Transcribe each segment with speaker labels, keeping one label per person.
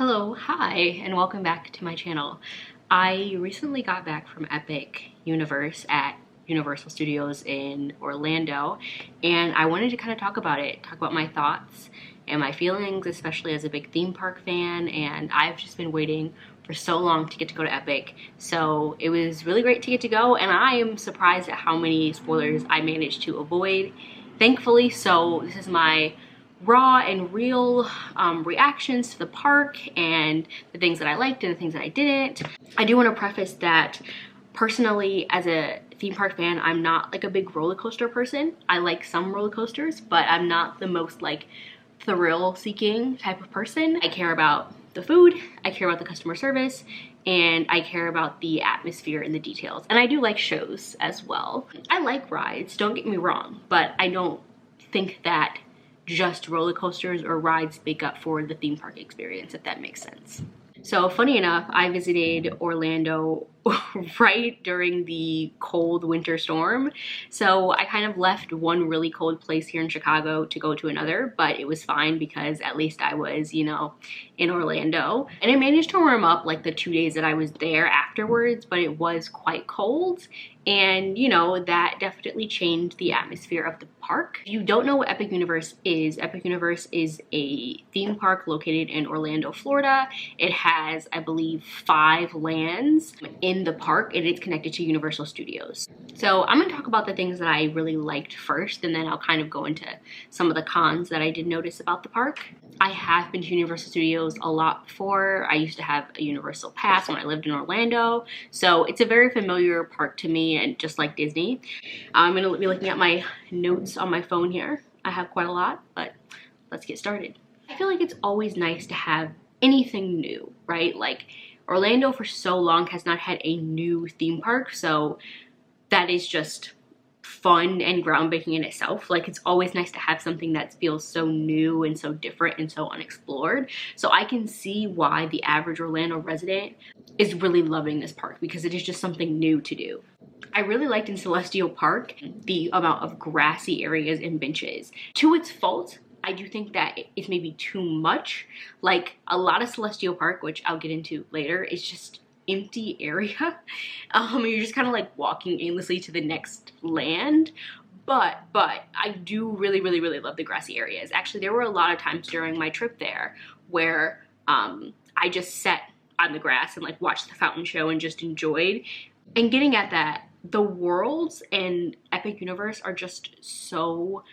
Speaker 1: Hello, hi, and welcome back to my channel. I recently got back from Epic Universe at Universal Studios in Orlando, and I wanted to kind of talk about it, talk about my thoughts and my feelings, especially as a big theme park fan, and I've just been waiting for so long to get to go to Epic, so it was really great to get to go, and I am surprised at how many spoilers I managed to avoid, thankfully. So this is my raw and real reactions to the park and the things that I liked and the things that I didn't. I do want to preface that personally, as a theme park fan, I'm not like a big roller coaster person. I like some roller coasters, but I'm not the most like thrill seeking type of person. I care about the food, I care about the customer service, and I care about the atmosphere and the details. And I do like shows as well. I like rides, don't get me wrong, but I don't think that just roller coasters or rides make up for the theme park experience, if that makes sense. So funny enough, I visited Orlando right during the cold winter storm. So I kind of left one really cold place here in Chicago to go to another, but it was fine because at least I was, you know, in Orlando. And I managed to warm up like the 2 days that I was there afterwards, but it was quite cold. And you know, that definitely changed the atmosphere of the park. If you don't know what Epic Universe is a theme park located in Orlando, Florida. It has, I believe, 5 lands in the park, and it's connected to Universal Studios. So I'm gonna talk about the things that I really liked first, and then I'll kind of go into some of the cons that I did notice about the park. I have been to Universal Studios a lot before. I used to have a Universal Pass when I lived in Orlando, so it's a very familiar park to me, and just like Disney. I'm gonna be looking at my notes on my phone here. I have quite a lot, but let's get started. I feel like it's always nice to have anything new, right? Like Orlando for so long has not had a new theme park, so that is just fun and groundbreaking in itself. Like it's always nice to have something that feels so new and so different and so unexplored. So I can see why the average Orlando resident is really loving this park, because it is just something new to do. I really liked in Celestial Park the amount of grassy areas and benches. To its fault, I do think that it's maybe too much. Like a lot of Celestial Park, which I'll get into later, is just empty area. You're just kind of like walking aimlessly to the next land. But I do really love the grassy areas. Actually, there were a lot of times during my trip there where I just sat on the grass and like watched the fountain show and just enjoyed. And getting at that, the worlds in Epic Universe are just so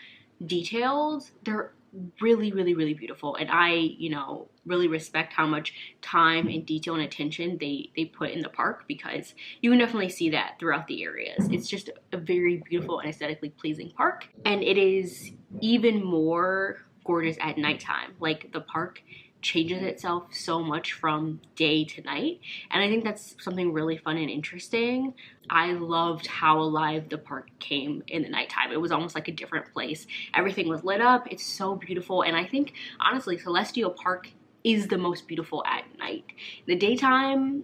Speaker 1: detailed. They're really beautiful, and I, you know, really respect how much time and detail and attention they put in the park, because you can definitely see that throughout the areas. It's just a very beautiful and aesthetically pleasing park, and it is even more gorgeous at nighttime. Like the park changes itself so much from day to night, and I think that's something really fun and interesting. I loved how alive the park came in the nighttime. It was almost like a different place. Everything was lit up. It's so beautiful, and I think honestly Celestial Park is the most beautiful at night. In the daytime,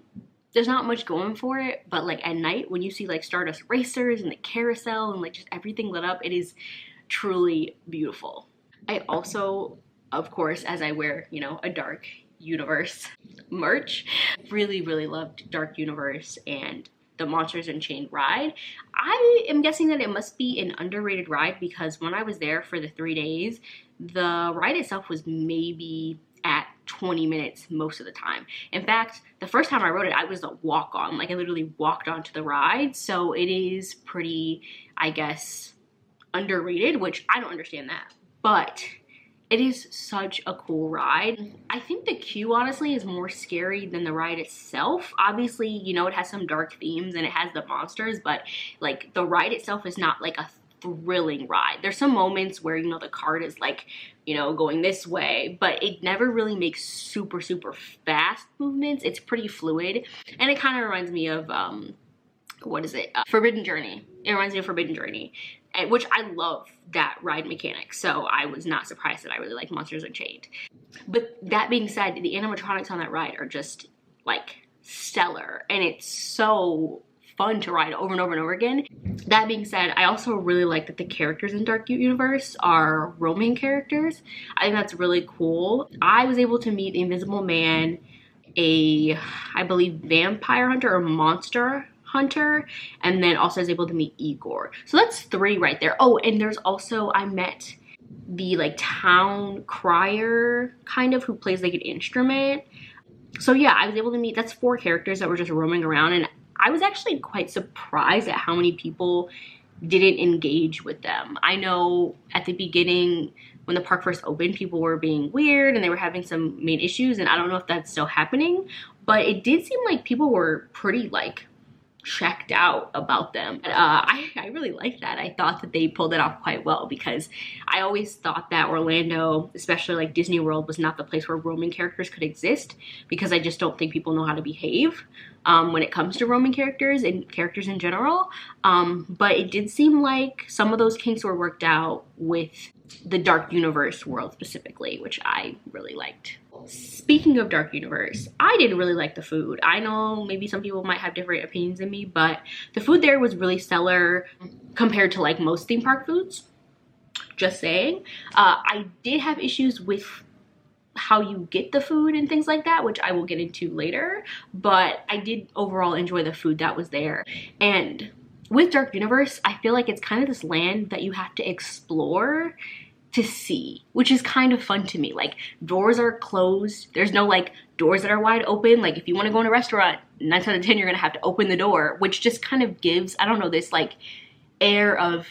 Speaker 1: there's not much going for it, but like at night when you see like Stardust Racers and the carousel and like just everything lit up, it is truly beautiful. I also, of course, as I wear, you know, a Dark Universe merch, really loved Dark Universe and the Monsters Unchained ride. I am guessing that it must be an underrated ride, because when I was there for the 3 days, the ride itself was maybe at 20 minutes most of the time. In fact, the first time I rode it, I was a walk-on. Like I literally walked onto the ride, so it is pretty, I guess, underrated, which I don't understand that. But it is such a cool ride. I think the queue honestly is more scary than the ride itself. Obviously, you know, it has some dark themes and it has the monsters, but like the ride itself is not like a thrilling ride. There's some moments where, you know, the cart is like, you know, going this way, but it never really makes super fast movements. It's pretty fluid, and it kind of reminds me of what is it? Forbidden Journey. It reminds me of Forbidden Journey, which I love that ride mechanic, so I was not surprised that I really like Monsters Unchained. But that being said, the animatronics on that ride are just like stellar, and it's so fun to ride over and over and over again. That being said, I also really like that the characters in Dark Universe are roaming characters. I think that's really cool. I was able to meet the Invisible Man, I believe, vampire hunter or monster hunter, and then also was able to meet Igor. So that's 3 right there. Oh, and there's also, I met the like town crier kind of, who plays like an instrument. So yeah, I was able to meet, that's 4 characters that were just roaming around, and I was actually quite surprised at how many people didn't engage with them. I know at the beginning when the park first opened, people were being weird and they were having some main issues, and I don't know if that's still happening, but it did seem like people were pretty like checked out about them. I really liked that. I thought that they pulled it off quite well, because I always thought that Orlando, especially like Disney World, was not the place where roaming characters could exist, because I just don't think people know how to behave when it comes to roaming characters and characters in general. But it did seem like some of those kinks were worked out with the Dark Universe world specifically, which I really liked. Speaking of Dark Universe, I did really like the food. I know maybe some people might have different opinions than me, but the food there was really stellar compared to like most theme park foods. Just saying. I did have issues with how you get the food and things like that, which I will get into later, but I did overall enjoy the food that was there. And with Dark Universe, I feel like it's kind of this land that you have to explore to see, which is kind of fun to me. Like, doors are closed. There's no like doors that are wide open. Like, if you want to go in a restaurant, 9 out of 10 you're gonna have to open the door, which just kind of gives, I don't know, this like air of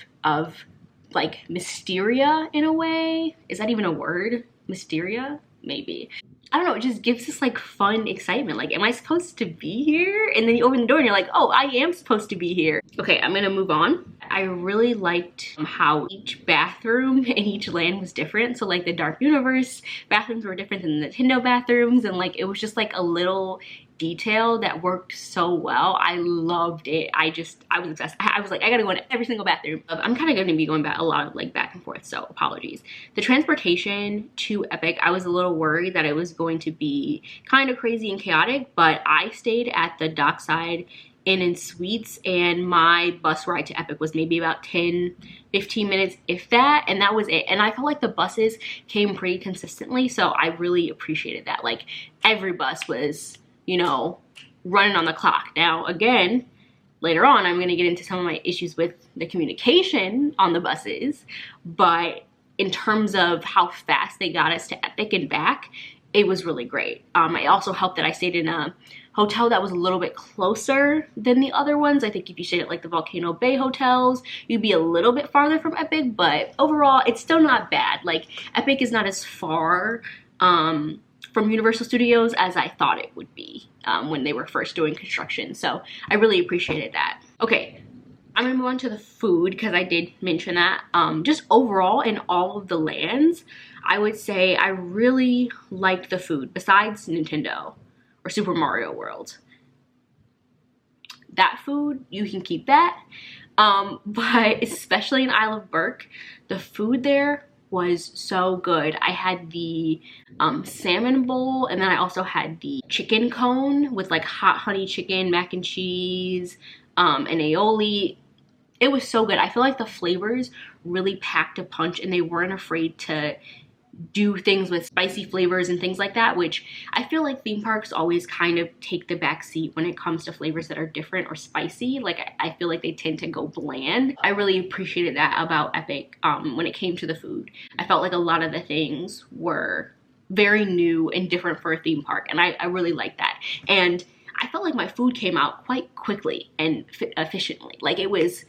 Speaker 1: like mysteria in a way. Is that even a word? Mysteria? Maybe. I don't know, it just gives this like fun excitement. Like, am I supposed to be here? And then you open the door and you're like, oh, I am supposed to be here. Okay, I'm gonna move on. I really liked how each bathroom in each land was different. So like the Dark Universe bathrooms were different than the Nintendo bathrooms, and like it was just like a little detail that worked so well. I loved it. I was obsessed. I was like, I gotta go into every single bathroom. I'm kind of gonna be going back a lot of like back and forth, so apologies. The transportation to Epic, I was a little worried that it was going to be kind of crazy and chaotic, but I stayed at the Dockside Inn and Suites, and my bus ride to Epic was maybe about 10-15 minutes, if that, and that was it. And I felt like the buses came pretty consistently, so I really appreciated that. Like, every bus was, you know, running on the clock. Now, again, later on, I'm gonna get into some of my issues with the communication on the buses, but in terms of how fast they got us to Epic and back, it was really great. It also helped that I stayed in a hotel that was a little bit closer than the other ones. I think if you stayed at like the Volcano Bay hotels, you'd be a little bit farther from Epic, but overall, it's still not bad. Like, Epic is not as far from Universal Studios as I thought it would be when they were first doing construction. So I really appreciated that. Okay, I'm gonna move on to the food, because I did mention that. Just overall in all of the lands, I would say I really liked the food, besides Nintendo or Super Mario World. That food, you can keep that. But especially in Isle of Berk, the food there was so good. I had the salmon bowl, and then I also had the chicken cone with like hot honey chicken, mac and cheese, and aioli. It was so good. I feel like the flavors really packed a punch, and they weren't afraid to do things with spicy flavors and things like that, which I feel like theme parks always kind of take the back seat when it comes to flavors that are different or spicy. Like, I feel like they tend to go bland. I really appreciated that about Epic when it came to the food. I felt like a lot of the things were very new and different for a theme park, and I really liked that. And I felt like my food came out quite quickly and efficiently. Like, it was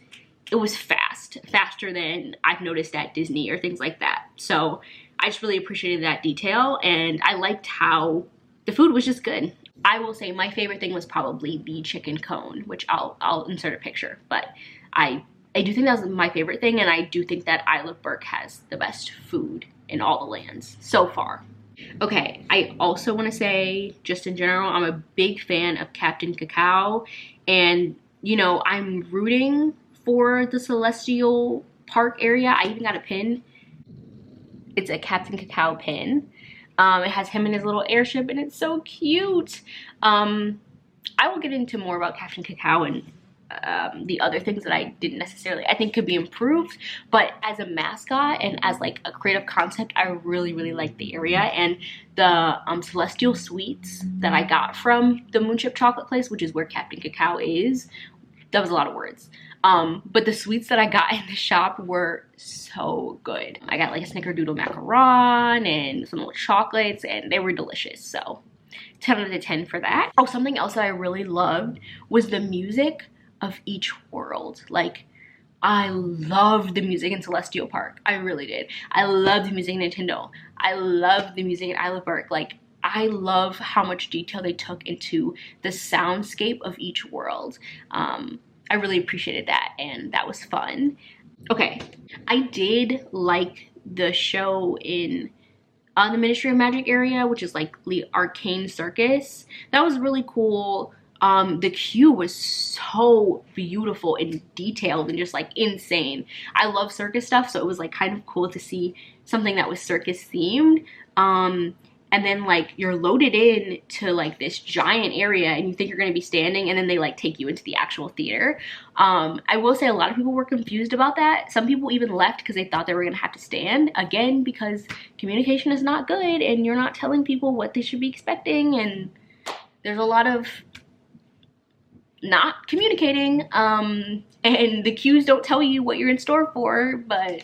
Speaker 1: fast, faster than I've noticed at Disney or things like that. So I just really appreciated that detail, and I liked how the food was just good. I will say my favorite thing was probably the chicken cone, which I'll insert a picture, but I do think that was my favorite thing, and I do think that Isle of Berk has the best food in all the lands so far. Okay, I also want to say, just in general, I'm a big fan of Captain Cacao, and you know, I'm rooting for the Celestial Park area. I even got a pin. It's a Captain Cacao pin. It has him and his little airship, and it's so cute. I will get into more about Captain Cacao and the other things that I didn't necessarily, I think could be improved. But as a mascot and as like a creative concept, I really like the area. And the Celestial Sweets that I got from the Moonship Chocolate Place, which is where Captain Cacao is, that was a lot of words. But the sweets that I got in the shop were so good. I got like a snickerdoodle macaron and some little chocolates, and they were delicious. So 10 out of 10 for that. Oh, something else that I really loved was the music of each world. Like, I loved the music in Celestial Park. I really did. I loved the music in Nintendo. I loved the music in Isle of Berk. Like, I love how much detail they took into the soundscape of each world. I really appreciated that, and that was fun. Okay, I did like the show in the Ministry of Magic area, which is like the Arcane Circus. That was really cool. The queue was so beautiful and detailed and just like insane. I love circus stuff, so it was like kind of cool to see something that was circus themed. And then like you're loaded in to like this giant area and you think you're gonna be standing, and then they like take you into the actual theater. I will say a lot of people were confused about that. Some people even left because they thought they were gonna have to stand, again, because communication is not good and you're not telling people what they should be expecting, and there's a lot of not communicating, and the cues don't tell you what you're in store for, but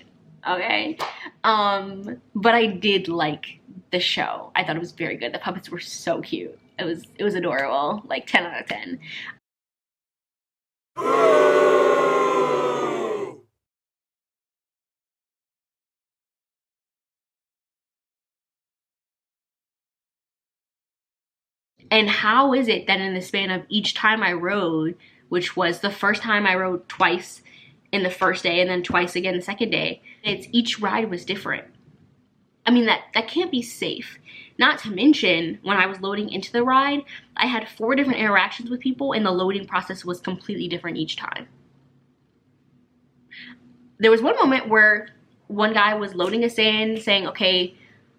Speaker 1: okay. But I did like the show. I thought it was very good. The puppets were so cute. It was adorable. Like 10 out of 10. And how is it that in the span of each time I rode, which was the first time I rode twice in the first day and then twice again the second day, each ride was different. I mean, that can't be safe. Not to mention, when I was loading into the ride, I had 4 different interactions with people, and the loading process was completely different each time. There was one moment where one guy was loading us in, saying, okay,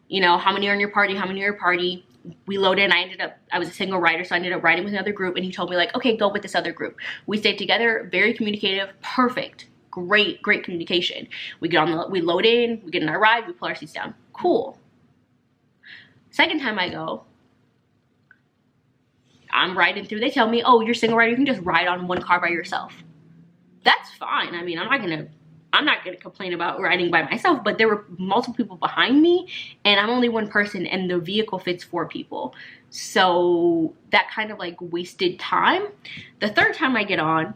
Speaker 1: you know, how many are in your party, how many are in your party? We loaded, and I was a single rider, so I ended up riding with another group, and he told me like, okay, go with this other group. We stayed together, very communicative, perfect, great communication. We load in, we get in our ride, we pull our seats down, cool. Second time I go, I'm riding through, they tell me, oh, you're single rider, you can just ride on one car by yourself. That's fine. I mean, I'm not gonna complain about riding by myself, but there were multiple people behind me, and I'm only one person, and the vehicle fits 4 people. So that kind of like wasted time. The third time I get on,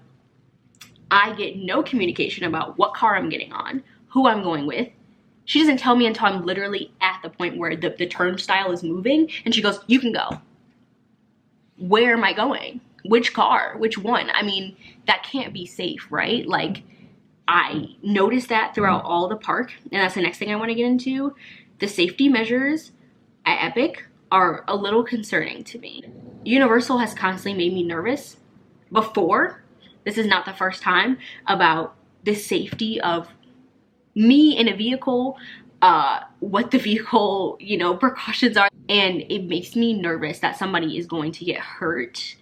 Speaker 1: I get no communication about what car I'm getting on, who I'm going with. She doesn't tell me until I'm literally at the point where the turnstile is moving, and she goes, you can go. Where am I going? Which car? Which one? I mean, that can't be safe, right? Like, I noticed that throughout all the park, and that's the next thing I want to get into. The safety measures at Epic are a little concerning to me. Universal has constantly made me nervous before. This is not the first time, about the safety of me in a vehicle, what the vehicle, you know, precautions are. And it makes me nervous that somebody is going to get hurt,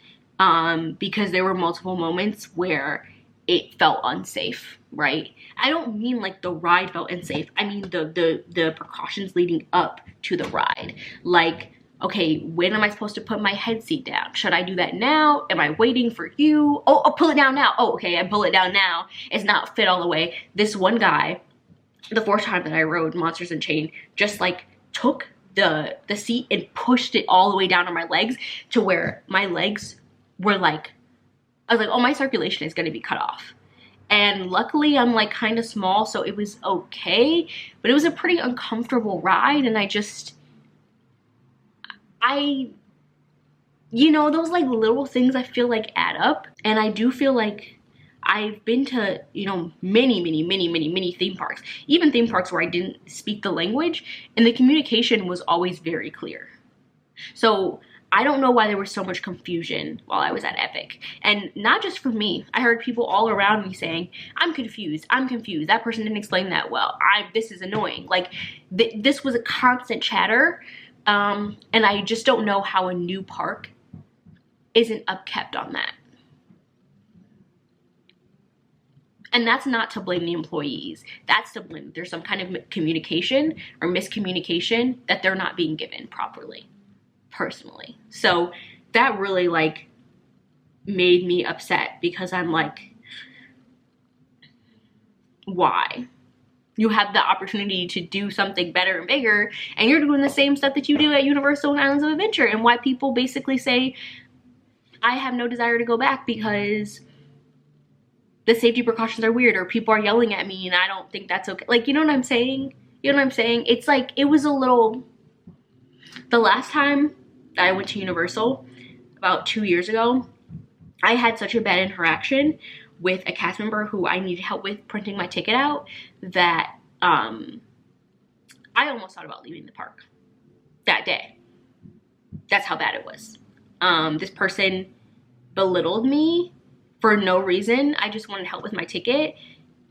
Speaker 1: because there were multiple moments where it felt unsafe, right? I don't mean like the ride felt unsafe. I mean the precautions leading up to the ride. Like, okay, when am I supposed to put my head seat down? Should I do that now? Am I waiting for you? Oh, I'll pull it down now. Oh, okay, I pull it down now. It's not fit all the way. This one guy, the 4th time that I rode Monsters Unchained, just like took the seat and pushed it all the way down on my legs to where my legs were like, I was like, oh, my circulation is gonna be cut off. And luckily I'm like kind of small, so it was okay, but it was a pretty uncomfortable ride. And you know, those like little things I feel like add up. And I do feel like I've been to, you know, many theme parks, even theme parks where I didn't speak the language, and the communication was always very clear. So I don't know why there was so much confusion while I was at Epic. And not just for me. I heard people all around me saying, I'm confused, that person didn't explain that well, this is annoying. Like, this was a constant chatter, and I just don't know how a new park isn't upkept on that. And that's not to blame the employees. That's to blame there's some kind of communication or miscommunication that they're not being given properly, personally. So that really like made me upset, because I'm like, why? You have the opportunity to do something better and bigger, and you're doing the same stuff that you do at Universal and Islands of Adventure. And why people basically say, I have no desire to go back because the safety precautions are weird, or people are yelling at me and I don't think that's okay. Like, you know what I'm saying? You know what I'm saying? It's like, it was a little, the last time that I went to Universal, about 2 years ago, I had such a bad interaction with a cast member who I needed help with printing my ticket out that I almost thought about leaving the park that day. That's how bad it was. This person belittled me for no reason. I just wanted help with my ticket,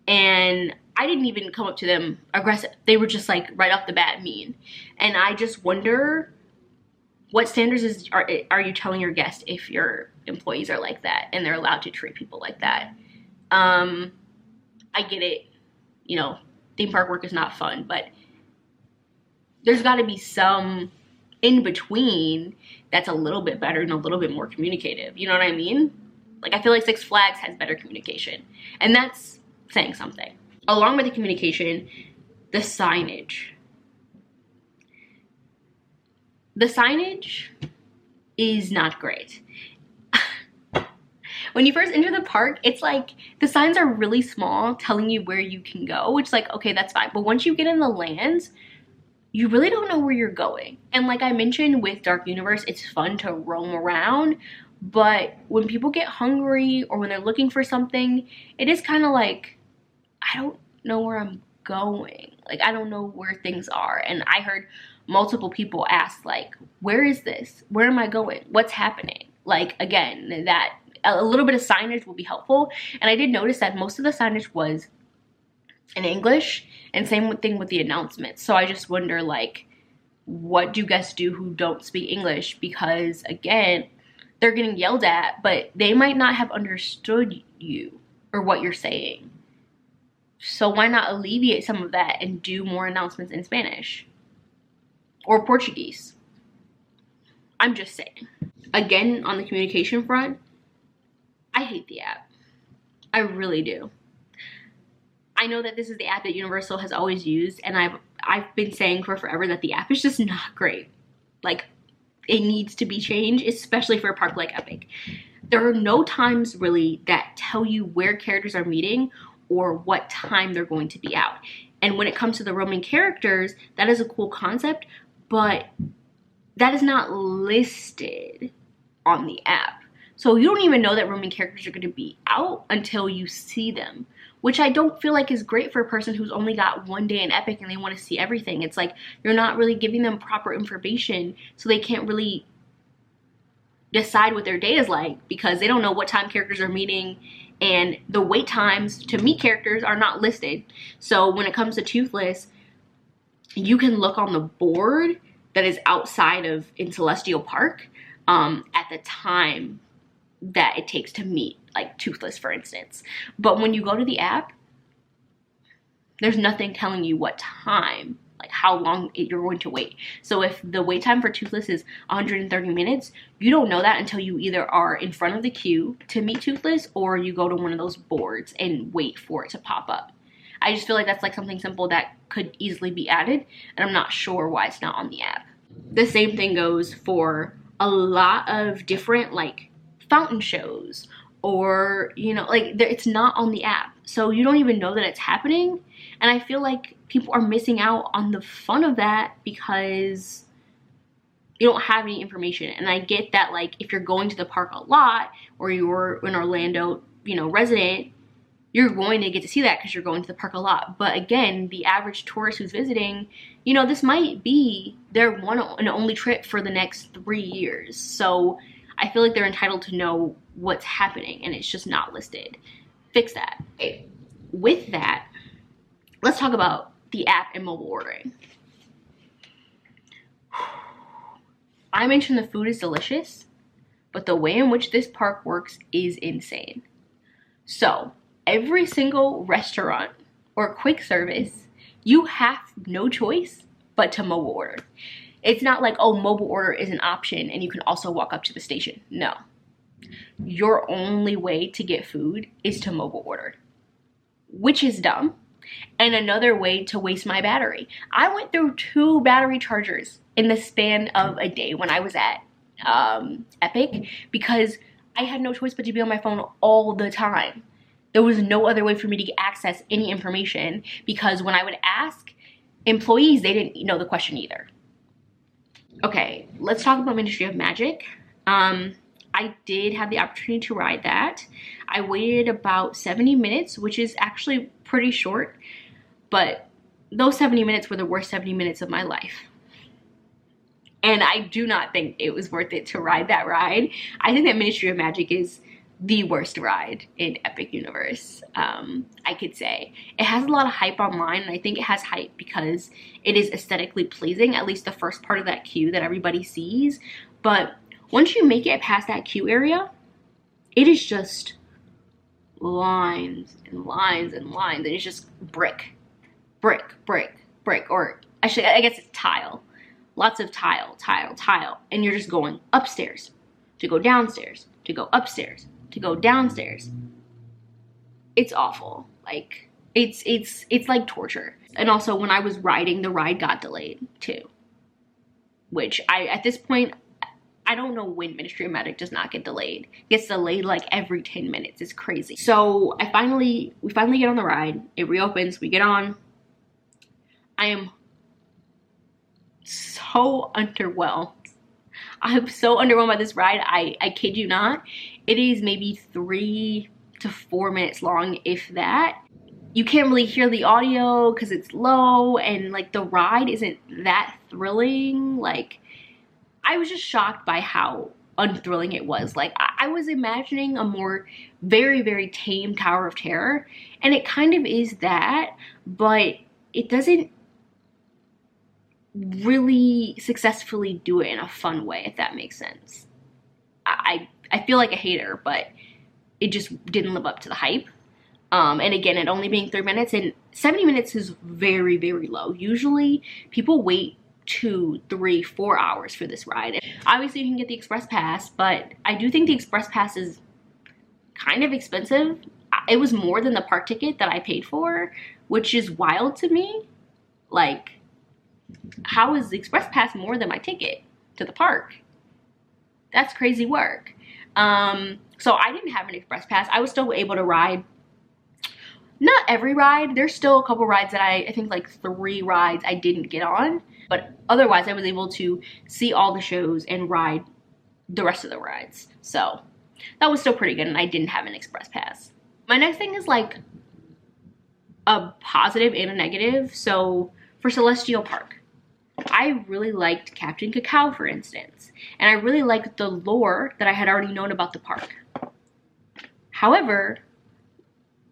Speaker 1: and I didn't even come up to them aggressive. They were just like right off the bat mean. And I just wonder, what standards are you telling your guests if your employees are like that and they're allowed to treat people like that? I get it, you know, theme park work is not fun, but there's got to be some in between that's a little bit better and a little bit more communicative. You know what I mean? Like, I feel like Six Flags has better communication, and that's saying something. Along with the communication, the signage. The signage is not great. When you first enter the park, it's like the signs are really small telling you where you can go, which is like, okay, that's fine. But once you get in the lands, you really don't know where you're going. And like I mentioned with Dark Universe, it's fun to roam around, but when people get hungry or when they're looking for something, it is kind of like, I don't know where I'm going. Like, I don't know where things are. And I heard multiple people ask, like, where is this? Where am I going? What's happening? Like, again, that a little bit of signage will be helpful. And I did notice that most of the signage was in English, and same thing with the announcements. So I just wonder, like, what do guests do who don't speak English? Because again, they're getting yelled at, but they might not have understood you or what you're saying. So why not alleviate some of that and do more announcements in Spanish or Portuguese? I'm just saying. Again, on the communication front, I hate the app. I really do. I know that this is the app that Universal has always used, and I've been saying for forever that the app is just not great. Like, it needs to be changed, especially for a park like Epic. There are no times really that tell you where characters are meeting or what time they're going to be out. And when it comes to the roaming characters, that is a cool concept, but that is not listed on the app. So you don't even know that roaming characters are going to be out until you see them, which I don't feel like is great for a person who's only got one day in Epic and they want to see everything. It's like you're not really giving them proper information, so they can't really decide what their day is like because they don't know what time characters are meeting, and the wait times to meet characters are not listed. So when it comes to Toothless, you can look on the board that is outside of in Celestial Park at the time that it takes to meet, like Toothless, for instance. But when you go to the app, there's nothing telling you what time, like how long you're going to wait. So if the wait time for Toothless is 130 minutes, you don't know that until you either are in front of the queue to meet Toothless or you go to one of those boards and wait for it to pop up. I just feel like that's like something simple that could easily be added, and I'm not sure why it's not on the app. The same thing goes for a lot of different like fountain shows, or you know, like it's not on the app, so you don't even know that it's happening. And I feel like people are missing out on the fun of that because you don't have any information. And I get that, like, if you're going to the park a lot or you're an Orlando, you know, resident, you're going to get to see that because you're going to the park a lot. But again, the average tourist who's visiting, you know, this might be their one and only trip for the next 3 years. So I feel like they're entitled to know what's happening, and it's just not listed. Fix that. Okay. With that, let's talk about the app and mobile ordering. I mentioned the food is delicious, but the way in which this park works is insane. So every single restaurant or quick service, you have no choice but to mobile order. It's not like, oh, mobile order is an option and you can also walk up to the station. No. Your only way to get food is to mobile order, which is dumb. And another way to waste my battery. I went through 2 battery chargers in the span of a day when I was at Epic because I had no choice but to be on my phone all the time. There was no other way for me to access any information because when I would ask employees, they didn't know the question either. Okay, let's talk about Ministry of Magic. I did have the opportunity to ride that. I waited about 70 minutes, which is actually pretty short, but those 70 minutes were the worst 70 minutes of my life. And I do not think it was worth it to ride that ride. I think that Ministry of Magic is the worst ride in Epic Universe, I could say. It has a lot of hype online, and I think it has hype because it is aesthetically pleasing, at least the first part of that queue that everybody sees. But once you make it past that queue area, it is just lines and lines and lines, and it's just brick, brick, brick, brick, or actually, I guess it's tile. Lots of tile, tile, tile, and you're just going upstairs to go downstairs, to go upstairs, to go downstairs. It's awful. Like, it's like torture. And also, when I was riding, the ride got delayed too, which at this point, I don't know when Ministry of Magic does not get delayed. It gets delayed like every 10 minutes. It's crazy. So we finally get on the ride. It reopens. We get on. I am so underwhelmed. I'm so underwhelmed by this ride. I kid you not. It is maybe 3 to 4 minutes long, if that. You can't really hear the audio because it's low, and like the ride isn't that thrilling. Like, I was just shocked by how unthrilling it was. Like, I was imagining a more very, very tame Tower of Terror, and it kind of is that, but it doesn't really successfully do it in a fun way, if that makes sense. I feel like a hater, but it just didn't live up to the hype. And again, it only being 3 minutes, and 70 minutes is very, very low. Usually people wait 2, 3, 4 hours for this ride. Obviously you can get the express pass, but I do think the express pass is kind of expensive. It was more than the park ticket that I paid for, which is wild to me. Like, how is the express pass more than my ticket to the park? That's crazy work. So I didn't have an express pass. I was still able to ride. Not every ride. There's still a couple rides that I think like 3 rides I didn't get on. But otherwise, I was able to see all the shows and ride the rest of the rides. So that was still pretty good, and I didn't have an express pass. My next thing is like a positive and a negative. So for Celestial Park, I really liked Captain Cacao, for instance, and I really liked the lore that I had already known about the park. However,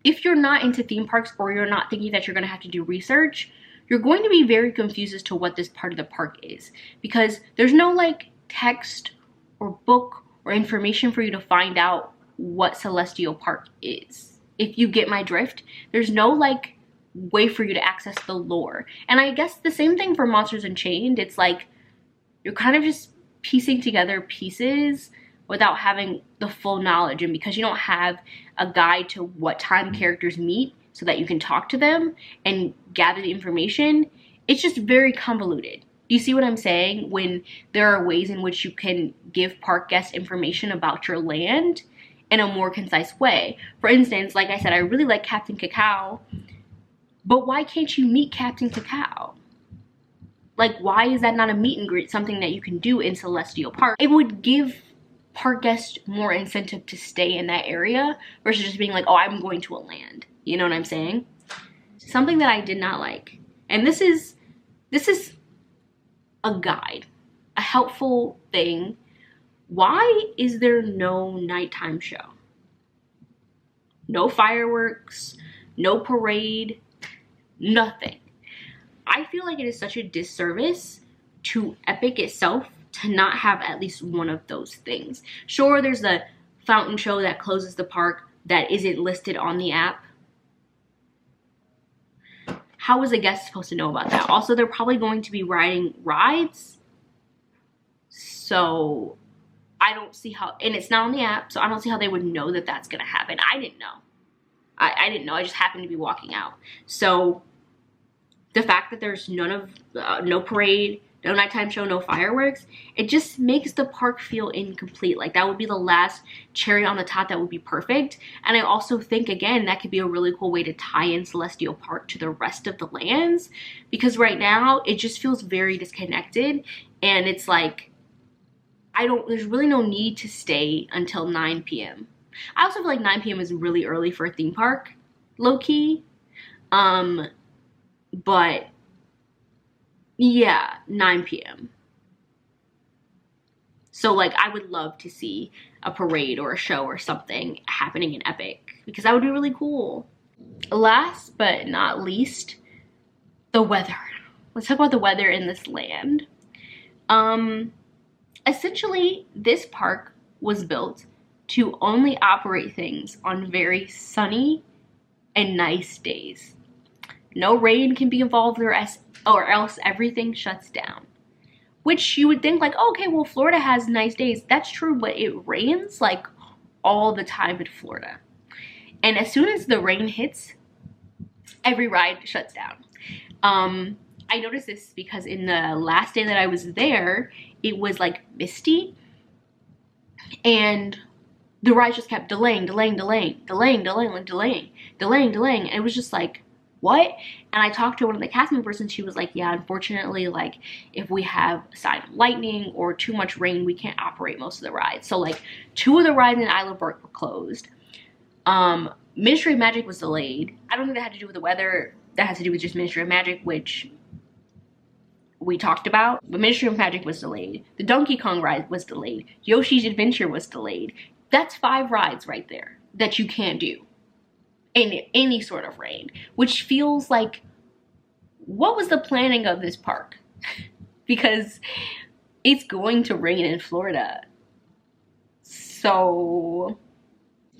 Speaker 1: if you're not into theme parks, or you're not thinking that you're going to have to do research, you're going to be very confused as to what this part of the park is, because there's no like text or book or information for you to find out what Celestial Park is. If you get my drift, there's no like way for you to access the lore. And I guess the same thing for Monsters Unchained. It's like you're kind of just piecing together pieces without having the full knowledge, and because you don't have a guide to what time characters meet so that you can talk to them and gather the information, it's just very convoluted. Do you see what I'm saying? When there are ways in which you can give park guests information about your land in a more concise way. For instance, like I said, I really like Captain Cacao, but why can't you meet Captain Cacao? Like, why is that not a meet and greet, something that you can do in Celestial Park? It would give park guests more incentive to stay in that area versus just being like, oh, I'm going to a land. You know what I'm saying? Something that I did not like, and this is a guide, a helpful thing. Why is there no nighttime show? No fireworks, no parade, nothing. I feel like it is such a disservice to Epic itself to not have at least one of those things. Sure, there's the fountain show that closes the park that isn't listed on the app. How is a guest supposed to know about that? Also, they're probably going to be riding rides. So I don't see how, and it's not on the app, so I don't see how they would know that that's gonna happen. I didn't know. I didn't know. I just happened to be walking out. So the fact that there's no parade, no nighttime show, no fireworks, it just makes the park feel incomplete. Like that would be the last cherry on the top that would be perfect. And I also think, again, that could be a really cool way to tie in Celestial Park to the rest of the lands, because right now it just feels very disconnected, and it's like, there's really no need to stay until 9 p.m. I also feel like 9 p.m. is really early for a theme park, low-key. But yeah, 9 p.m. So like I would love to see a parade or a show or something happening in Epic, because that would be really cool. Last but not least, the weather. Let's talk about the weather in this land. Essentially, this park was built to only operate things on very sunny and nice days. No rain can be involved, or else everything shuts down. Which you would think like, oh, okay, well, Florida has nice days. That's true, but it rains like all the time in Florida. And as soon as the rain hits, every ride shuts down. I noticed this because in the last day that I was there, it was like misty, and the rides just kept delaying. And it was just like, what? And I talked to one of the cast members, and she was like, yeah, unfortunately, like if we have a sign of lightning or too much rain, we can't operate most of the rides. So like 2 of the rides in Isle of Bark were closed. Ministry of Magic was delayed. I don't think that had to do with the weather. That has to do with just Ministry of Magic, which we talked about. But Ministry of Magic was delayed. The Donkey Kong ride was delayed. Yoshi's Adventure was delayed. That's 5 rides right there that you can't do in any sort of rain, which feels like, what was the planning of this park? Because it's going to rain in Florida. So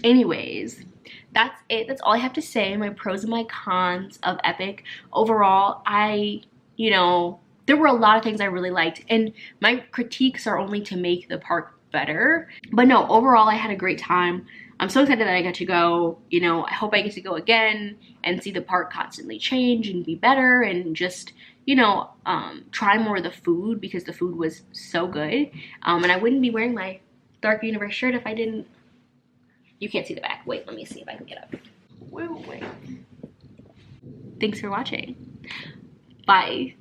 Speaker 1: anyways, that's it. That's all I have to say. My pros and my cons of Epic. Overall, there were a lot of things I really liked, and my critiques are only to make the park better. But no, overall, I had a great time. I'm so excited that I got to go. I hope I get to go again and see the park constantly change and be better, and just, try more of the food, because the food was so good. And I wouldn't be wearing my Dark Universe shirt if I didn't. You can't see the back. Wait, let me see if I can get up. Wait. Thanks for watching. Bye.